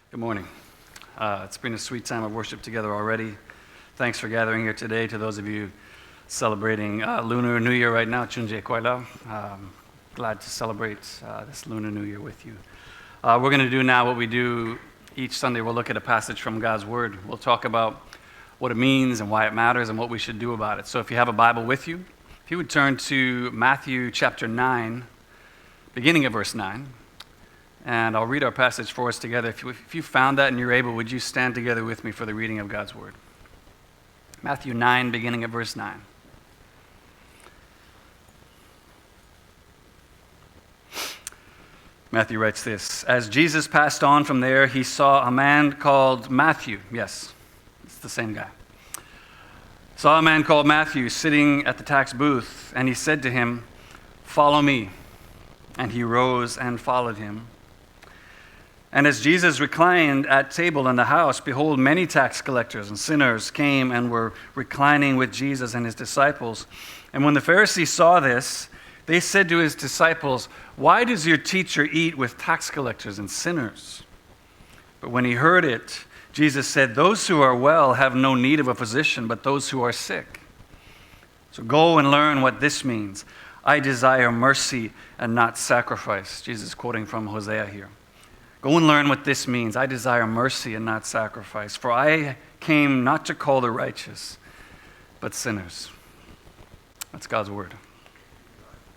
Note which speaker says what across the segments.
Speaker 1: Good morning. It's been a sweet time of worship together already. Thanks for gathering here today. To those of you celebrating Lunar New Year right now, Chunje Koila. Glad to celebrate this Lunar New Year with you. We're going to do now what we do each Sunday. We'll look at a passage from God's Word. We'll talk about what it means and why it matters and what we should do about it. So if you have a Bible with you, if you would turn to Matthew chapter 9, beginning of verse 9. And I'll read our passage for us together. If you found that and you're able, would you stand together with me for the reading of God's Word? Matthew 9, beginning at verse 9. Matthew writes this: As Jesus passed on from there, he saw a man called Matthew. Yes, it's the same guy. Saw a man called Matthew sitting at the tax booth, and he said to him, "Follow me." And he rose and followed him. And as Jesus reclined at table in the house, behold, many tax collectors and sinners came and were reclining with Jesus and his disciples. And when the Pharisees saw this, they said to his disciples, "Why does your teacher eat with tax collectors and sinners?" But when he heard it, Jesus said, "Those who are well have no need of a physician, but those who are sick. So go and learn what this means. I desire mercy and not sacrifice." Jesus quoting from Hosea here. Go and learn what this means. I desire mercy and not sacrifice. For I came not to call the righteous, but sinners. That's God's word.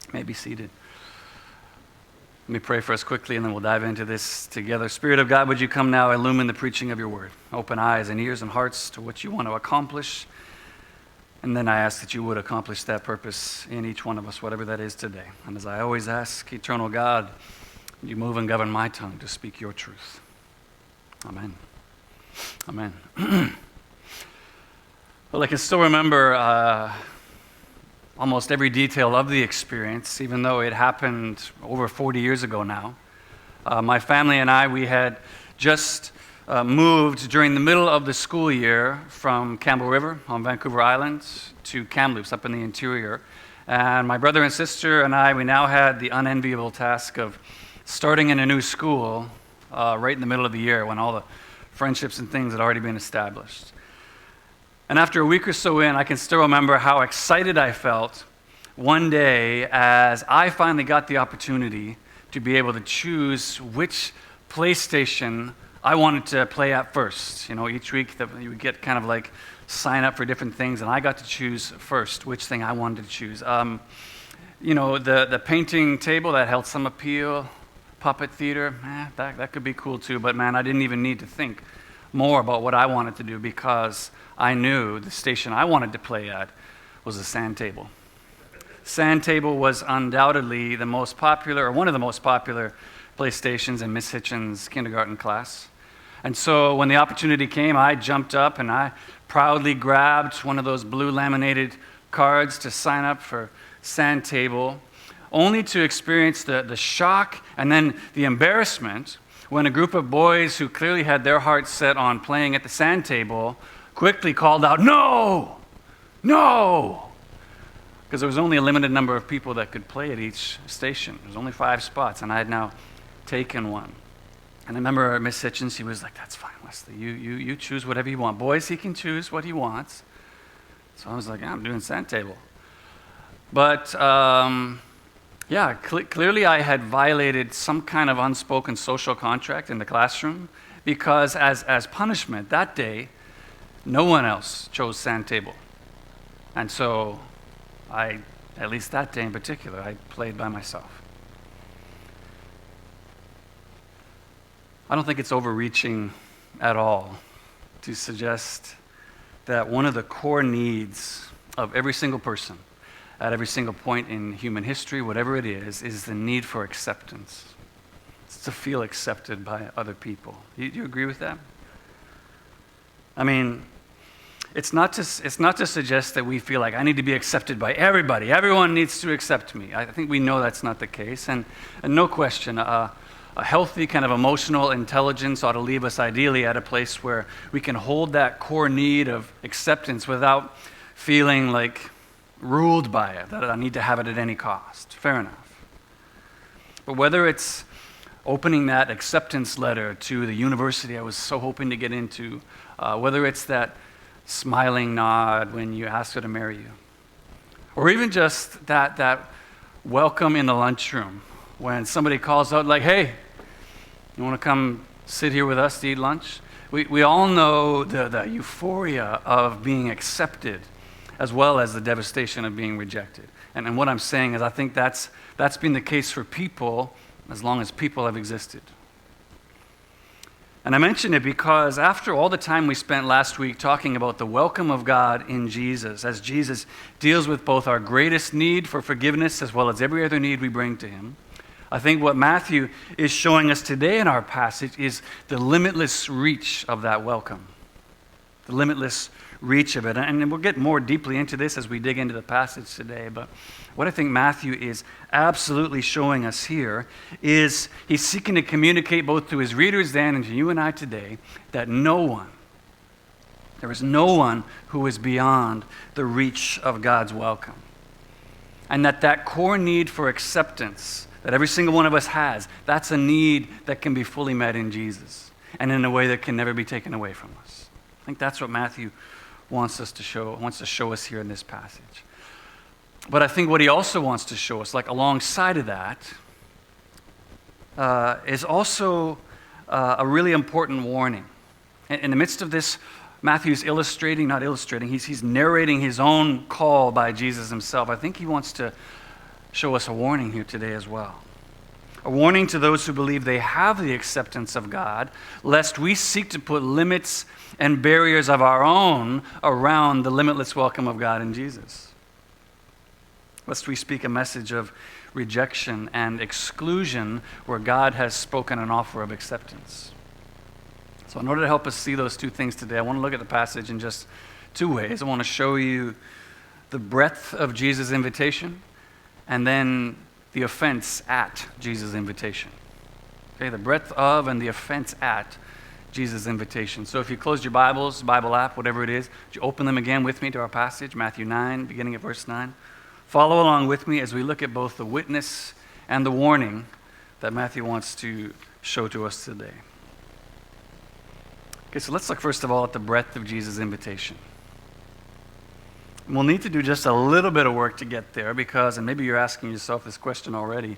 Speaker 1: You may be seated. Let me pray for us quickly, and then we'll dive into this together. Spirit of God, would you come now, illumine the preaching of your word. Open eyes and ears and hearts to what you want to accomplish. And then I ask that you would accomplish that purpose in each one of us, whatever that is today. And as I always ask, eternal God, you move and govern my tongue to speak your truth. Amen. Amen. Well, I can still remember almost every detail of the experience, even though it happened over 40 years ago now. My family and I, we had just moved during the middle of the school year from Campbell River on Vancouver Island to Kamloops up in the interior. And my brother and sister and I, we now had the unenviable task of starting in a new school right in the middle of the year when all the friendships and things had already been established. And after a week or so in, I can still remember how excited I felt one day as I finally got the opportunity to be able to choose which PlayStation I wanted to play at first. You know, each week that you would get kind of like sign up for different things, and I got to choose first which thing I wanted to choose. You know, the painting table, that held some appeal. Puppet theater, that could be cool too, but man, I didn't even need to think more about what I wanted to do because I knew the station I wanted to play at was a sand table. Sand table was undoubtedly the most popular, or one of the most popular PlayStations in Miss Hitchen's kindergarten class. And so when the opportunity came, I jumped up and I proudly grabbed one of those blue laminated cards to sign up for sand table, only to experience the shock and then the embarrassment when a group of boys who clearly had their hearts set on playing at the sand table quickly called out, "No! No!" Because there was only a limited number of people that could play at each station. There was only 5 spots, and I had now taken one. And I remember Miss Hitchens, she was like, "That's fine, Wesley. You choose whatever you want. Boys, he can choose what he wants." So I was like, "Yeah, I'm doing sand table." But clearly I had violated some kind of unspoken social contract in the classroom because as punishment that day, no one else chose sand table. And so at least that day in particular, I played by myself. I don't think it's overreaching at all to suggest that one of the core needs of every single person at every single point in human history, whatever it is the need for acceptance. It's to feel accepted by other people. Do you agree with that? I mean, it's not to suggest that we feel like I need to be accepted by everybody. Everyone needs to accept me. I think we know that's not the case. And no question, a healthy kind of emotional intelligence ought to leave us ideally at a place where we can hold that core need of acceptance without feeling like ruled by it, that I need to have it at any cost. Fair enough. But whether it's opening that acceptance letter to the university I was so hoping to get into, whether it's that smiling nod when you ask her to marry you, or even just that welcome in the lunchroom when somebody calls out like, hey, you want to come sit here with us to eat lunch? We all know the euphoria of being accepted as well as the devastation of being rejected. And what I'm saying is I think that's been the case for people as long as people have existed. And I mention it because after all the time we spent last week talking about the welcome of God in Jesus, as Jesus deals with both our greatest need for forgiveness as well as every other need we bring to him, I think what Matthew is showing us today in our passage is the limitless reach of that welcome. The limitless reach of it. And we'll get more deeply into this as we dig into the passage today. But what I think Matthew is absolutely showing us here is he's seeking to communicate both to his readers then and to you and I today that there is no one who is beyond the reach of God's welcome. And that core need for acceptance that every single one of us has, that's a need that can be fully met in Jesus and in a way that can never be taken away from us. I think that's what Matthew wants to show us here in this passage. But I think what he also wants to show us, like alongside of that, is also a really important warning. In the midst of this, Matthew's he's narrating his own call by Jesus himself. I think he wants to show us a warning here today as well. A warning to those who believe they have the acceptance of God, lest we seek to put limits and barriers of our own around the limitless welcome of God in Jesus. Lest we speak a message of rejection and exclusion where God has spoken an offer of acceptance. So in order to help us see those two things today, I want to look at the passage in just two ways. I want to show you the breadth of Jesus' invitation and then the offense at Jesus' invitation. Okay, the breadth of and the offense at Jesus' invitation. So if you closed your Bibles, Bible app, whatever it is, would you open them again with me to our passage, Matthew 9, beginning at verse 9. Follow along with me as we look at both the witness and the warning that Matthew wants to show to us today. Okay, so let's look first of all at the breadth of Jesus' invitation. We'll need to do just a little bit of work to get there because, and maybe you're asking yourself this question already,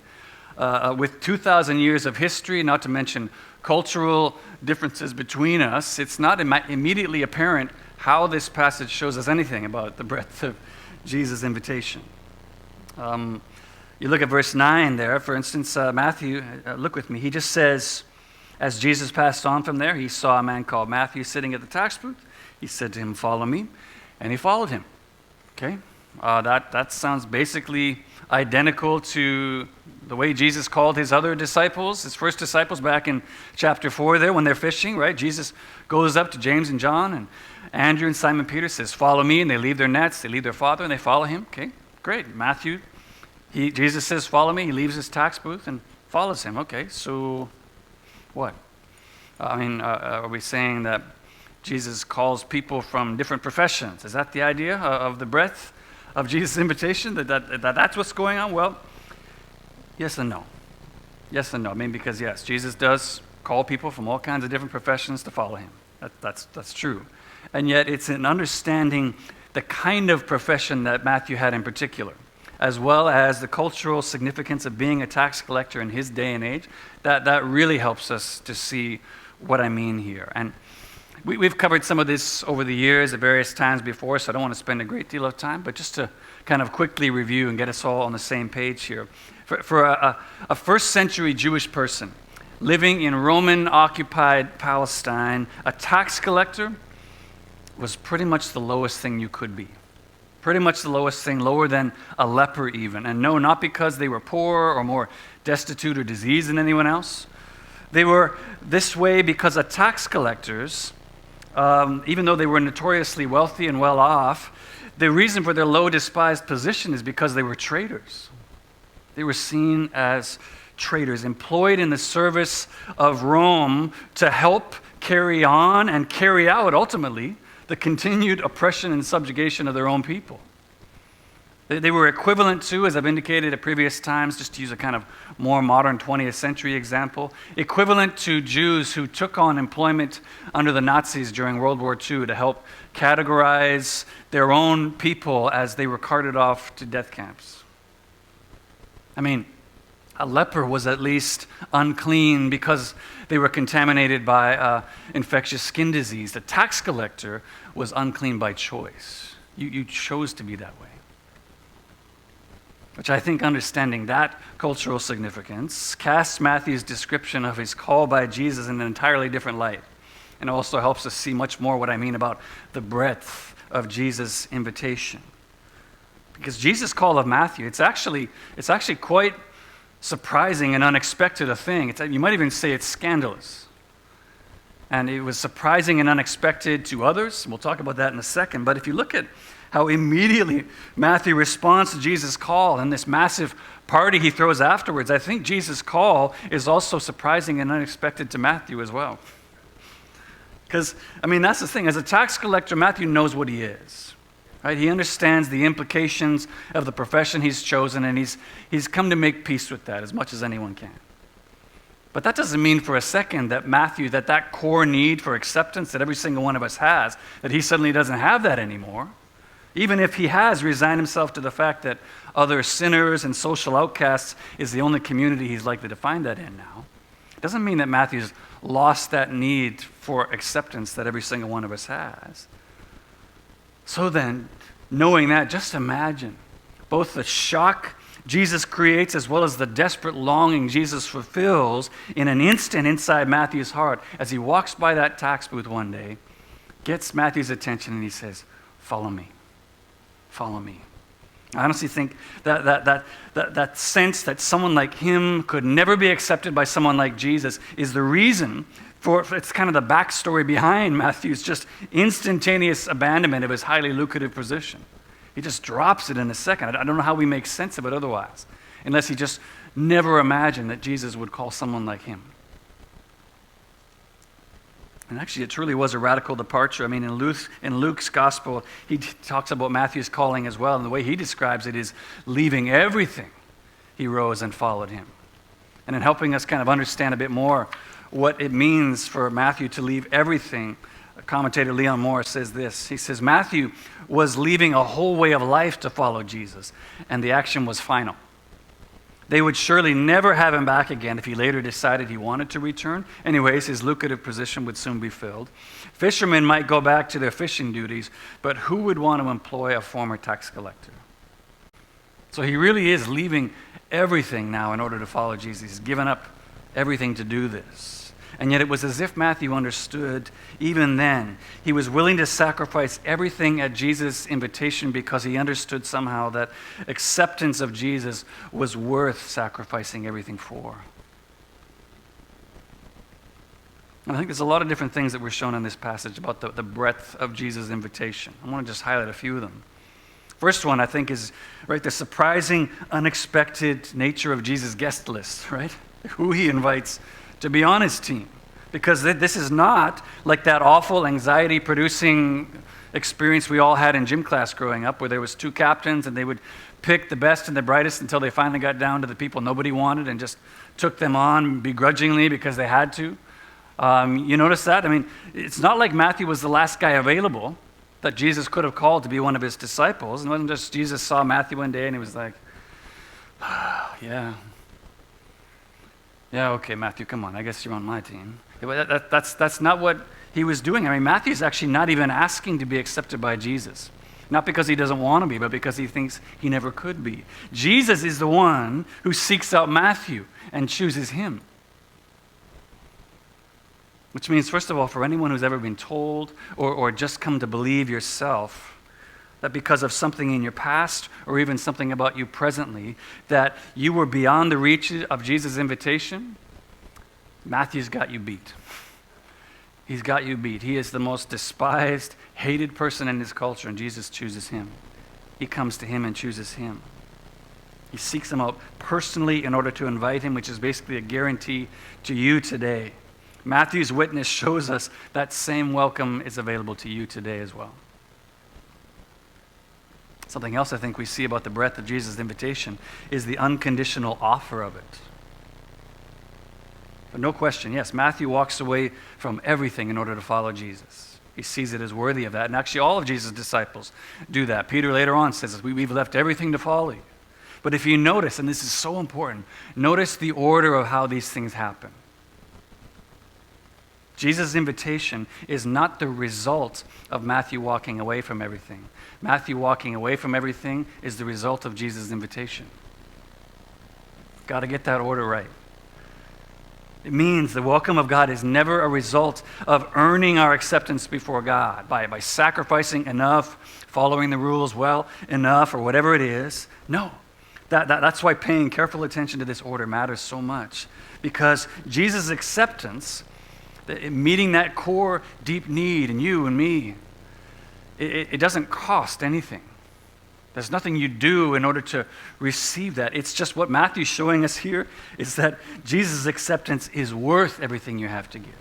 Speaker 1: with 2,000 years of history, not to mention cultural differences between us, it's not immediately apparent how this passage shows us anything about the breadth of Jesus' invitation. You look at verse 9 there, for instance, Matthew, look with me, he just says, as Jesus passed on from there, he saw a man called Matthew sitting at the tax booth. He said to him, "Follow me," and he followed him. Okay, that sounds basically identical to the way Jesus called his other disciples, his first disciples back in chapter 4 there when they're fishing, right? Jesus goes up to James and John and Andrew and Simon Peter, says, "Follow me," and they leave their nets, they leave their father, and they follow him. Okay, great. Matthew, Jesus says, "Follow me." He leaves his tax booth and follows him. Okay, so what? Are we saying that Jesus calls people from different professions? Is that the idea of the breadth of Jesus' invitation? That's what's going on? Well, yes and no. Yes and no. Because yes, Jesus does call people from all kinds of different professions to follow him. That's true. And yet it's in understanding the kind of profession that Matthew had in particular, as well as the cultural significance of being a tax collector in his day and age, that really helps us to see what I mean here. And we've covered some of this over the years at various times before, so I don't want to spend a great deal of time, but just to kind of quickly review and get us all on the same page here. For a first century Jewish person living in Roman-occupied Palestine, a tax collector was pretty much the lowest thing you could be. Pretty much the lowest thing, lower than a leper even. And no, not because they were poor or more destitute or diseased than anyone else. They were this way because tax collectors, even though they were notoriously wealthy and well off, the reason for their low, despised position is because they were traitors. They were seen as traitors, employed in the service of Rome to help carry on and carry out, ultimately, the continued oppression and subjugation of their own people. They were equivalent to, as I've indicated at previous times, just to use a kind of more modern 20th century example, equivalent to Jews who took on employment under the Nazis during World War II to help categorize their own people as they were carted off to death camps. I mean, a leper was at least unclean because they were contaminated by infectious skin disease. The tax collector was unclean by choice. You chose to be that way. Which I think, understanding that cultural significance, casts Matthew's description of his call by Jesus in an entirely different light. And also helps us see much more what I mean about the breadth of Jesus' invitation. Because Jesus' call of Matthew, it's actually quite surprising and unexpected a thing. You might even say it's scandalous. And it was surprising and unexpected to others. We'll talk about that in a second. But if you look at how immediately Matthew responds to Jesus' call and this massive party he throws afterwards, I think Jesus' call is also surprising and unexpected to Matthew as well. Because, that's the thing. As a tax collector, Matthew knows what he is. Right? He understands the implications of the profession he's chosen, and he's come to make peace with that as much as anyone can. But that doesn't mean for a second that Matthew, that core need for acceptance that every single one of us has, that he suddenly doesn't have that anymore. Even if he has resigned himself to the fact that other sinners and social outcasts is the only community he's likely to find that in now. It doesn't mean that Matthew's lost that need for acceptance that every single one of us has. So then, knowing that, just imagine both the shock Jesus creates as well as the desperate longing Jesus fulfills in an instant inside Matthew's heart as he walks by that tax booth one day, gets Matthew's attention, and he says, "Follow me. Follow me." I honestly think that sense that someone like him could never be accepted by someone like Jesus is the reason for, it's kind of the backstory behind Matthew's just instantaneous abandonment of his highly lucrative position. He just drops it in a second. I don't know how we make sense of it otherwise, unless he just never imagined that Jesus would call someone like him. And actually, it truly was a radical departure. In Luke's gospel, he talks about Matthew's calling as well, and the way he describes it is leaving everything, he rose and followed him. And in helping us kind of understand a bit more what it means for Matthew to leave everything, commentator Leon Morris says this. He says, Matthew was leaving a whole way of life to follow Jesus, and the action was final. They would surely never have him back again if he later decided he wanted to return. Anyways, his lucrative position would soon be filled. Fishermen might go back to their fishing duties, but who would want to employ a former tax collector? So he really is leaving everything now in order to follow Jesus. He's given up everything to do this. And yet it was as if Matthew understood even then. He was willing to sacrifice everything at Jesus' invitation because he understood somehow that acceptance of Jesus was worth sacrificing everything for. And I think there's a lot of different things that were shown in this passage about the breadth of Jesus' invitation. I want to just highlight a few of them. First one, I think, is the surprising, unexpected nature of Jesus' guest list, right? Who he invites to be on his team. Because this is not like that awful anxiety-producing experience we all had in gym class growing up, where there was two captains and they would pick the best and the brightest until they finally got down to the people nobody wanted and just took them on begrudgingly because they had to. You notice that? It's not like Matthew was the last guy available that Jesus could have called to be one of his disciples. It wasn't just Jesus saw Matthew one day and he was like, yeah, okay, Matthew, come on, I guess you're on my team. That's not what he was doing. Matthew's actually not even asking to be accepted by Jesus. Not because he doesn't want to be, but because he thinks he never could be. Jesus is the one who seeks out Matthew and chooses him. Which means, first of all, for anyone who's ever been told or just come to believe yourself that because of something in your past or even something about you presently, that you were beyond the reach of Jesus' invitation, Matthew's got you beat. He's got you beat. He is the most despised, hated person in his culture, and Jesus chooses him. He comes to him and chooses him. He seeks him out personally in order to invite him, which is basically a guarantee to you today. Matthew's witness shows us that same welcome is available to you today as well. Something else I think we see about the breadth of Jesus' invitation is the unconditional offer of it. But no question, yes, Matthew walks away from everything in order to follow Jesus. He sees it as worthy of that. And actually, all of Jesus' disciples do that. Peter later on says, we've left everything to follow you. But if you notice, and this is so important, notice the order of how these things happen. Jesus' invitation is not the result of Matthew walking away from everything. Matthew walking away from everything is the result of Jesus' invitation. Got to get that order right. It means the welcome of God is never a result of earning our acceptance before God by sacrificing enough, following the rules well enough, or whatever it is. No. That's why paying careful attention to this order matters so much. Because Jesus' acceptance, meeting that core deep need in you and me, it doesn't cost anything. There's nothing you do in order to receive that. It's just what Matthew's showing us here is that Jesus' acceptance is worth everything you have to give.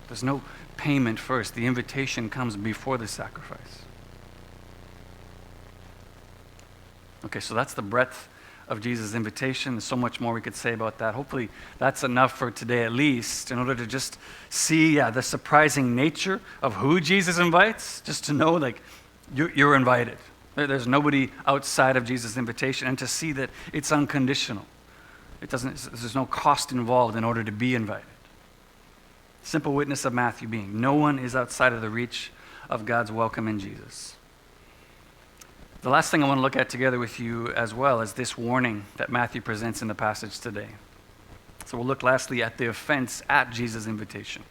Speaker 1: There's no payment first. The invitation comes before the sacrifice. Okay, so that's the breadth of Jesus' invitation. There's so much more we could say about that. Hopefully that's enough for today at least, in order to just see the surprising nature of who Jesus invites, just to know you're invited. There's nobody outside of Jesus' invitation, and to see that it's unconditional. There's no cost involved in order to be invited. Simple witness of Matthew being, no one is outside of the reach of God's welcome in Jesus. The last thing I want to look at together with you as well is this warning that Matthew presents in the passage today. So we'll look lastly at the offense at Jesus' invitation.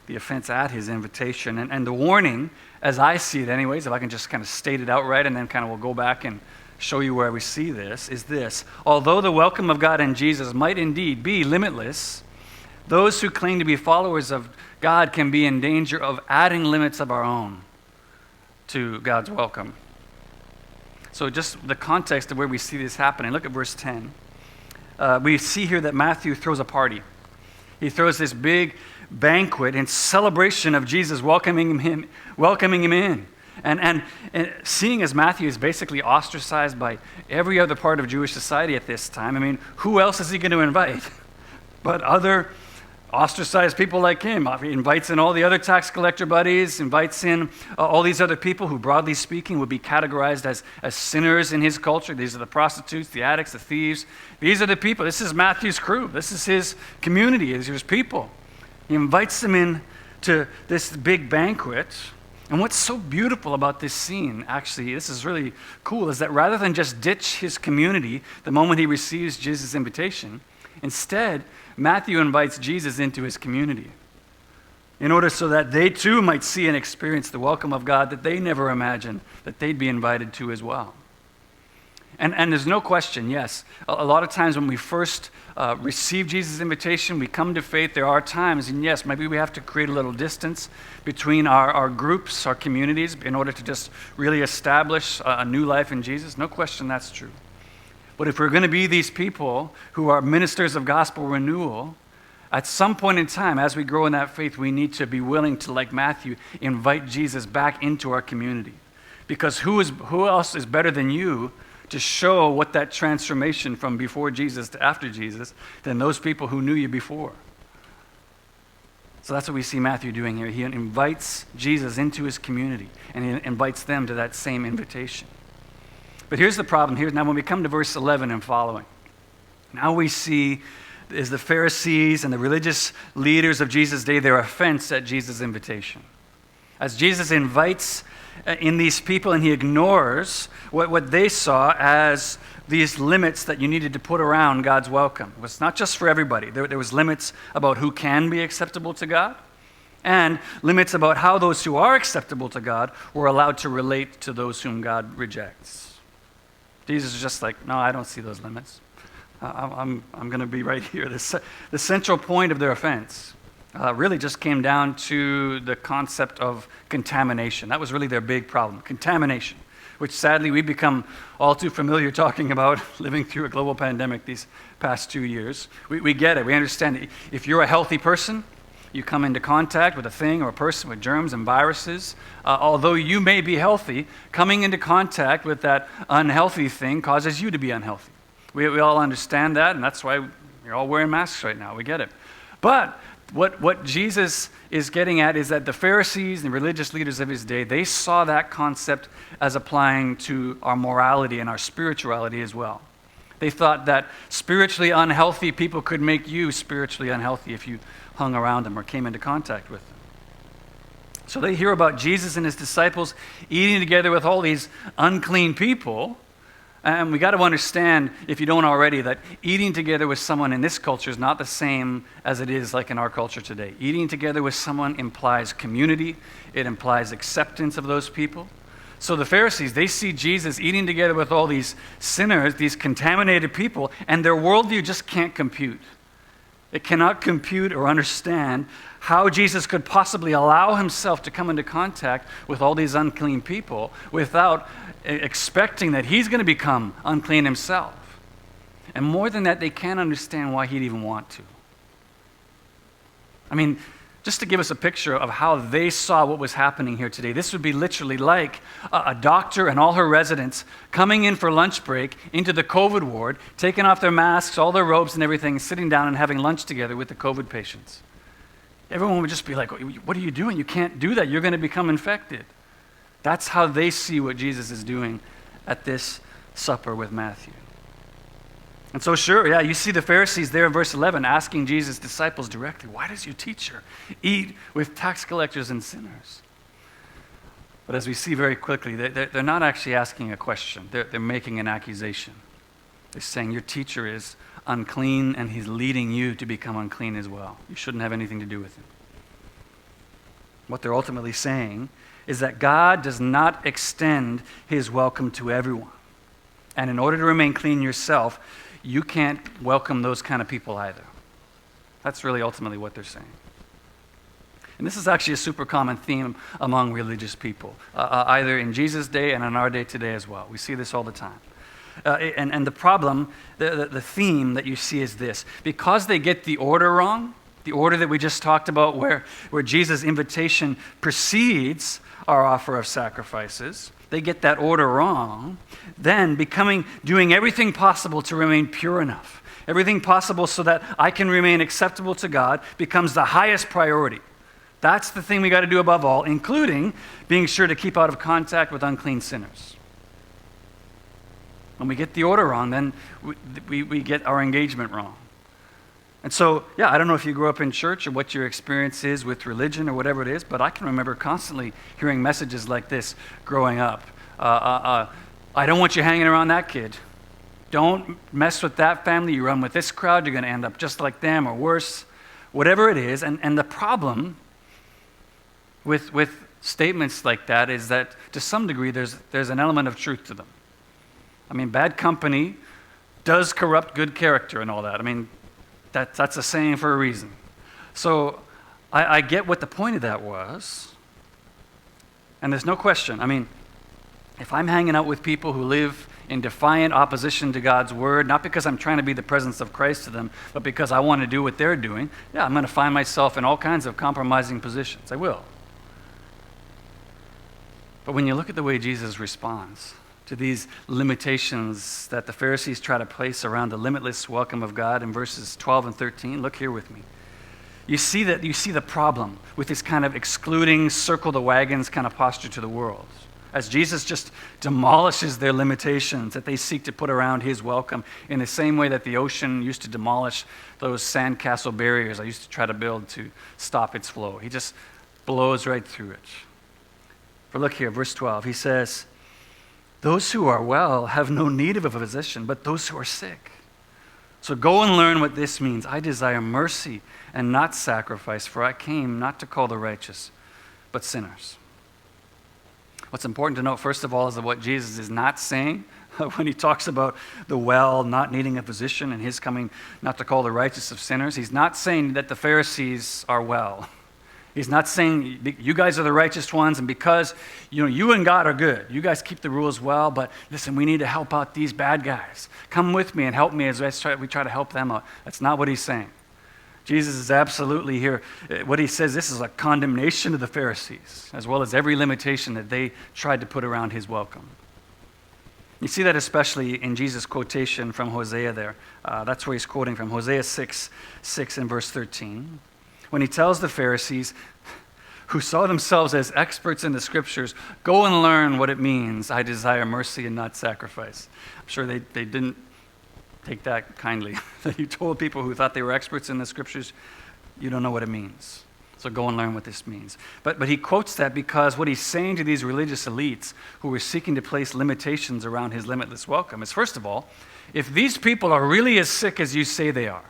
Speaker 1: The offense at his invitation. And the warning, as I see it anyways, if I can just kind of state it outright and then kind of we'll go back and show you where we see this, is this. Although the welcome of God in Jesus might indeed be limitless, those who claim to be followers of God can be in danger of adding limits of our own to God's welcome. So just the context of where we see this happening. Look at verse 10. We see here that Matthew throws a party. He throws this big banquet in celebration of Jesus welcoming him in. And seeing as Matthew is basically ostracized by every other part of Jewish society at this time, I mean, who else is he going to invite but other ostracized people like him? He invites in all the other tax collector buddies, invites in all these other people who, broadly speaking, would be categorized as sinners in his culture. These are the prostitutes, the addicts, the thieves. These are the people. This is Matthew's crew. This is his community, his people. He invites them in to this big banquet. And what's so beautiful about this scene, actually, this is really cool, is that rather than just ditch his community the moment he receives Jesus' invitation, instead, Matthew invites Jesus into his community in order so that they too might see and experience the welcome of God that they never imagined that they'd be invited to as well. And there's no question, yes, a lot of times when we first receive Jesus' invitation, we come to faith, there are times, and yes, maybe we have to create a little distance between our groups, our communities, in order to just really establish a new life in Jesus. No question that's true. But if we're going to be these people who are ministers of gospel renewal, at some point in time, as we grow in that faith, we need to be willing to, like Matthew, invite Jesus back into our community. Because who else is better than you to show what that transformation from before Jesus to after Jesus than those people who knew you before? So that's what we see Matthew doing here. He invites Jesus into his community, and he invites them to that same invitation. But here's the problem. Now when we come to verse 11 and following, now we see is the Pharisees and the religious leaders of Jesus' day, their offense at Jesus' invitation. As Jesus invites in these people, and he ignores what they saw as these limits that you needed to put around God's welcome. It was not just for everybody. There was limits about who can be acceptable to God, and limits about how those who are acceptable to God were allowed to relate to those whom God rejects. Jesus is just like, no, I don't see those limits. I'm going to be right here. The central point of their offense really just came down to the concept of contamination. That was really their big problem, contamination, which sadly we've become all too familiar talking about living through a global pandemic these past 2 years. We get it. We understand it. If you're a healthy person, you come into contact with a thing or a person with germs and viruses. Although you may be healthy, coming into contact with that unhealthy thing causes you to be unhealthy. We all understand that, and that's why you're all wearing masks right now. We get it. But what Jesus is getting at is that the Pharisees and the religious leaders of his day, they saw that concept as applying to our morality and our spirituality as well. They thought that spiritually unhealthy people could make you spiritually unhealthy if you hung around them or came into contact with them. So they hear about Jesus and his disciples eating together with all these unclean people. And we got to understand, if you don't already, that eating together with someone in this culture is not the same as it is like in our culture today. Eating together with someone implies community. It implies acceptance of those people. So the Pharisees, they see Jesus eating together with all these sinners, these contaminated people, and their worldview just can't compute. It cannot compute or understand how Jesus could possibly allow himself to come into contact with all these unclean people without expecting that he's going to become unclean himself. And more than that, they can't understand why he'd even want to. I mean, just to give us a picture of how they saw what was happening here today, this would be literally like a doctor and all her residents coming in for lunch break into the COVID ward, taking off their masks, all their robes and everything, sitting down and having lunch together with the COVID patients. Everyone would just be like, what are you doing? You can't do that. You're going to become infected. That's how they see what Jesus is doing at this supper with Matthew. And so sure, yeah, you see the Pharisees there in verse 11 asking Jesus' disciples directly, why does your teacher eat with tax collectors and sinners? But as we see very quickly, they're not actually asking a question. They're making an accusation. They're saying your teacher is unclean and he's leading you to become unclean as well. You shouldn't have anything to do with him. What they're ultimately saying is that God does not extend his welcome to everyone. And in order to remain clean yourself, you can't welcome those kind of people either. That's really ultimately what they're saying. And this is actually a super common theme among religious people, either in Jesus' day and in our day today as well. We see this all the time. And the problem, the theme that you see is this. Because they get the order wrong, the order that we just talked about where Jesus' invitation precedes our offer of sacrifices, they get that order wrong, then doing everything possible to remain pure enough, everything possible so that I can remain acceptable to God becomes the highest priority. That's the thing we got to do above all, including being sure to keep out of contact with unclean sinners. When we get the order wrong, then we get our engagement wrong. And so, yeah, I don't know if you grew up in church or what your experience is with religion or whatever it is, but I can remember constantly hearing messages like this growing up. I don't want you hanging around that kid. Don't mess with that family. You run with this crowd, you're going to end up just like them or worse. Whatever it is. And the problem with statements like that is that to some degree there's an element of truth to them. I mean, bad company does corrupt good character and all that. I mean, that's a saying for a reason. So I get what the point of that was. And there's no question. I mean, if I'm hanging out with people who live in defiant opposition to God's word, not because I'm trying to be the presence of Christ to them, but because I want to do what they're doing, yeah, I'm going to find myself in all kinds of compromising positions. I will. But when you look at the way Jesus responds to these limitations that the Pharisees try to place around the limitless welcome of God in verses 12 and 13, look here with me. You see the problem with this kind of excluding, circle the wagons kind of posture to the world. As Jesus just demolishes their limitations that they seek to put around his welcome in the same way that the ocean used to demolish those sandcastle barriers I used to try to build to stop its flow. He just blows right through it. For look here, verse 12, he says, those who are well have no need of a physician, but those who are sick. So go and learn what this means. I desire mercy and not sacrifice, for I came not to call the righteous, but sinners. What's important to note, first of all, is that what Jesus is not saying when he talks about the well not needing a physician and his coming not to call the righteous of sinners. He's not saying that the Pharisees are well. He's not saying you guys are the righteous ones, and because you and God are good, you guys keep the rules well, but listen, we need to help out these bad guys. Come with me and help me as we try to help them out. That's not what he's saying. Jesus is absolutely here. What he says, this is a condemnation of the Pharisees, as well as every limitation that they tried to put around his welcome. You see that especially in Jesus' quotation from Hosea there. That's where he's quoting from, Hosea 6 and verse 13. When he tells the Pharisees, who saw themselves as experts in the scriptures, go and learn what it means, I desire mercy and not sacrifice. I'm sure they didn't take that kindly. That you told people who thought they were experts in the scriptures, you don't know what it means. So go and learn what this means. But he quotes that because what he's saying to these religious elites who were seeking to place limitations around his limitless welcome is, first of all, if these people are really as sick as you say they are,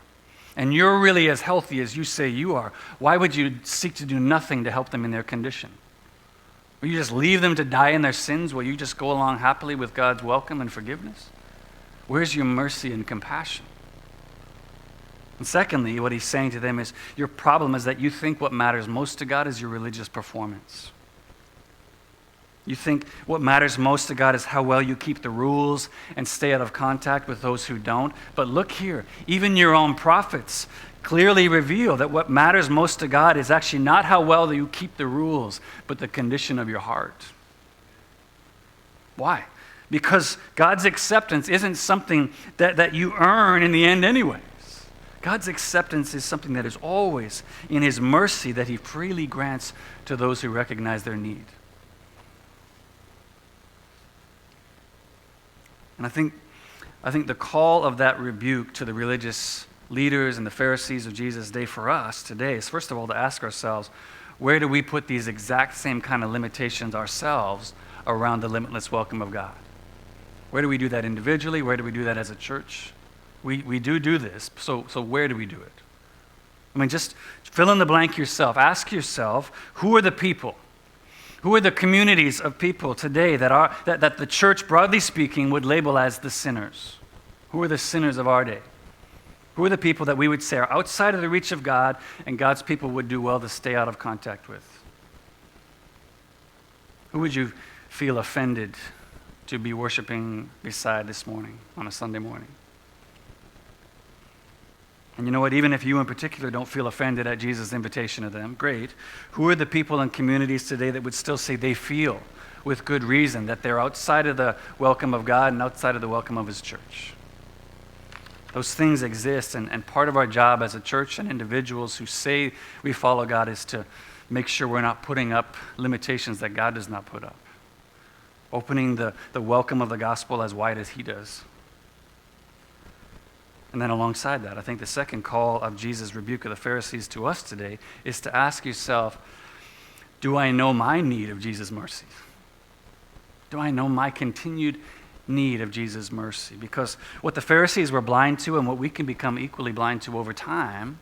Speaker 1: and you're really as healthy as you say you are, why would you seek to do nothing to help them in their condition? Will you just leave them to die in their sins? Will you just go along happily with God's welcome and forgiveness? Where's your mercy and compassion? And secondly, what he's saying to them is, your problem is that you think what matters most to God is your religious performance. You think what matters most to God is how well you keep the rules and stay out of contact with those who don't. But look here, even your own prophets clearly reveal that what matters most to God is actually not how well you keep the rules, but the condition of your heart. Why? Because God's acceptance isn't something that you earn in the end anyways. God's acceptance is something that is always in his mercy that he freely grants to those who recognize their need. And I think the call of that rebuke to the religious leaders and the Pharisees of Jesus' day for us today is, first of all, to ask ourselves, where do we put these exact same kind of limitations ourselves around the limitless welcome of God? Where do we do that individually? Where do we do that as a church? We do this, so where do we do it? I mean, just fill in the blank yourself. Ask yourself, who are the people? Who are the communities of people today that the church, broadly speaking, would label as the sinners? Who are the sinners of our day? Who are the people that we would say are outside of the reach of God and God's people would do well to stay out of contact with? Who would you feel offended to be worshiping beside this morning on a Sunday morning? And you know what, even if you in particular don't feel offended at Jesus' invitation to them, great. Who are the people and communities today that would still say they feel, with good reason, that they're outside of the welcome of God and outside of the welcome of his church? Those things exist, and part of our job as a church and individuals who say we follow God is to make sure we're not putting up limitations that God does not put up. Opening the welcome of the gospel as wide as he does. And then alongside that, I think the second call of Jesus' rebuke of the Pharisees to us today is to ask yourself, do I know my need of Jesus' mercy? Do I know my continued need of Jesus' mercy? Because what the Pharisees were blind to and what we can become equally blind to over time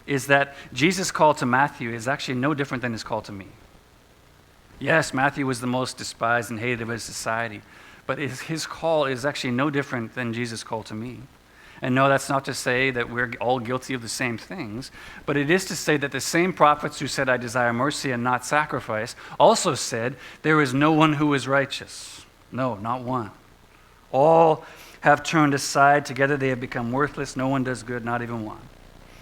Speaker 1: is that Jesus' call to Matthew is actually no different than his call to me. Yes, Matthew was the most despised and hated of his society, but his call is actually no different than Jesus' call to me. And no, that's not to say that we're all guilty of the same things, but it is to say that the same prophets who said, I desire mercy and not sacrifice, also said, there is no one who is righteous. No, not one. All have turned aside. Together they have become worthless. No one does good, not even one.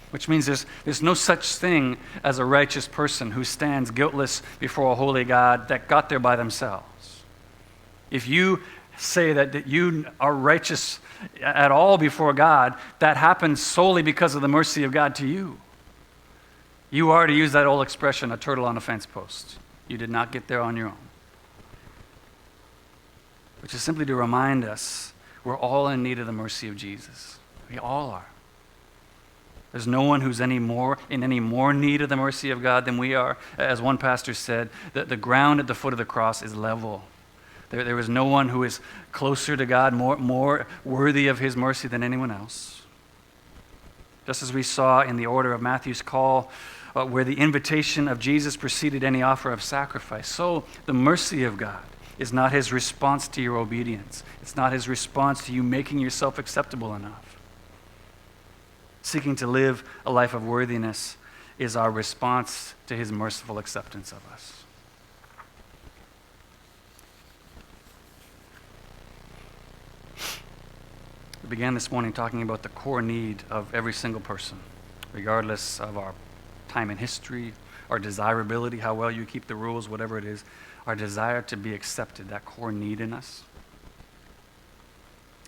Speaker 1: Which means there's no such thing as a righteous person who stands guiltless before a holy God that got there by themselves. If you say that you are righteous at all before God, that happens solely because of the mercy of God to you. You are, to use that old expression, a turtle on a fence post. You did not get there on your own. Which is simply to remind us we're all in need of the mercy of Jesus. We all are. There's no one who's in any more need of the mercy of God than we are. As one pastor said, the ground at the foot of the cross is level. There is no one who is closer to God, more worthy of his mercy than anyone else. Just as we saw in the order of Matthew's call, where the invitation of Jesus preceded any offer of sacrifice, so the mercy of God is not his response to your obedience. It's not his response to you making yourself acceptable enough. Seeking to live a life of worthiness is our response to his merciful acceptance of us. We began this morning talking about the core need of every single person. regardless of our time in history, our desirability, how well you keep the rules, whatever it is, our desire to be accepted, that core need in us.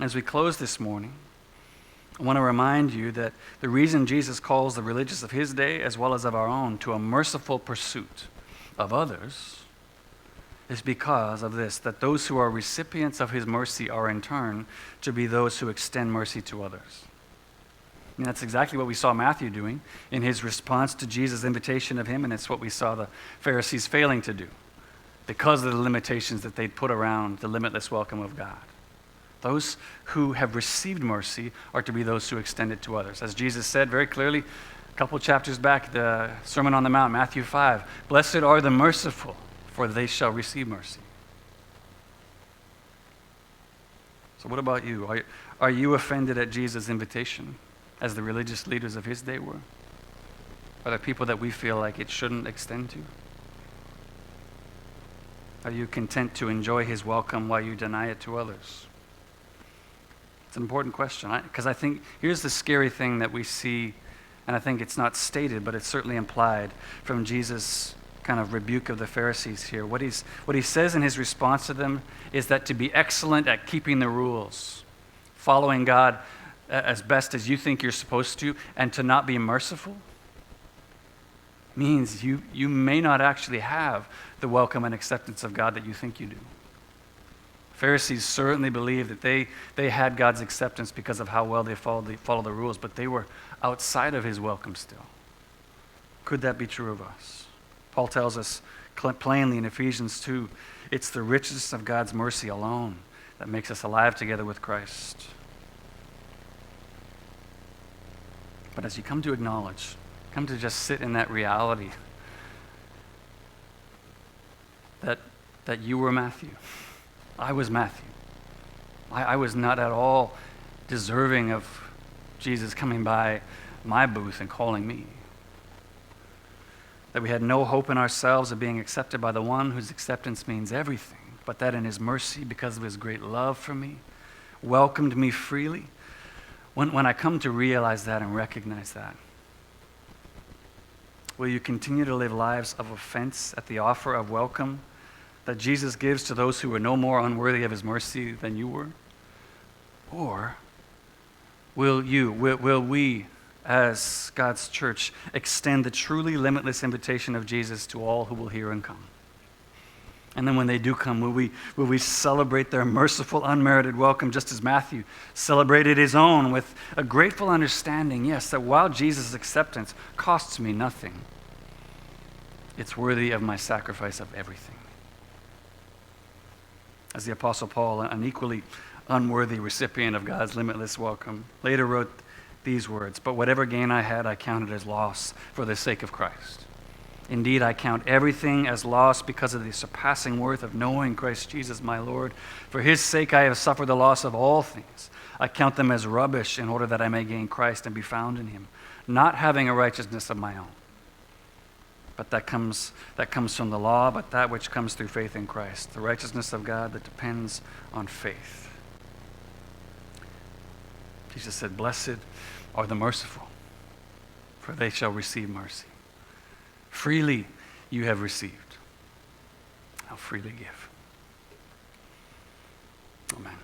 Speaker 1: As we close this morning, I want to remind you that the reason Jesus calls the religious of his day, as well as of our own, to a merciful pursuit of others is because of this, that those who are recipients of his mercy are in turn to be those who extend mercy to others. And that's exactly what we saw Matthew doing in his response to Jesus' invitation of him, and it's what we saw the Pharisees failing to do because of the limitations that they'd put around the limitless welcome of God. Those who have received mercy are to be those who extend it to others. As Jesus said very clearly a couple chapters back, the Sermon on the Mount, Matthew 5, "Blessed are the merciful, for they shall receive mercy." So what about you? Are you offended at Jesus' invitation, as the religious leaders of his day were? Are there people that we feel like it shouldn't extend to? Are you content to enjoy his welcome while you deny it to others? It's an important question, because I think here's the scary thing that we see, and I think it's not stated, but it's certainly implied from Jesus' kind of rebuke of the Pharisees here. What he says in his response to them is that to be excellent at keeping the rules, following God as best as you think you're supposed to, and to not be merciful, means you may not actually have the welcome and acceptance of God that you think you do. Pharisees certainly believed that they had God's acceptance because of how well they followed the rules, but they were outside of his welcome still. Could that be true of us? Paul tells us plainly in Ephesians 2, it's the richness of God's mercy alone that makes us alive together with Christ. But as you come to acknowledge, come to just sit in that reality that you were Matthew. I was Matthew. I was not at all deserving of Jesus coming by my booth and calling me. That we had no hope in ourselves of being accepted by the one whose acceptance means everything, but that in his mercy, because of his great love for me, welcomed me freely. When I come to realize that and recognize that, will you continue to live lives of offense at the offer of welcome that Jesus gives to those who are no more unworthy of his mercy than you were? Or will we, as God's church, extend the truly limitless invitation of Jesus to all who will hear and come? And then when they do come, will we celebrate their merciful, unmerited welcome, just as Matthew celebrated his own with a grateful understanding, yes, that while Jesus' acceptance costs me nothing, it's worthy of my sacrifice of everything. As the Apostle Paul, an equally unworthy recipient of God's limitless welcome, later wrote these words, "But whatever gain I had, I counted as loss for the sake of Christ. Indeed, I count everything as loss because of the surpassing worth of knowing Christ Jesus my Lord. For his sake I have suffered the loss of all things. I count them as rubbish in order that I may gain Christ and be found in him, not having a righteousness of my own. But that comes from the law, but that which comes through faith in Christ, the righteousness of God that depends on faith." Jesus said, "Blessed are the merciful, for they shall receive mercy. Freely you have received, I'll freely give." Amen.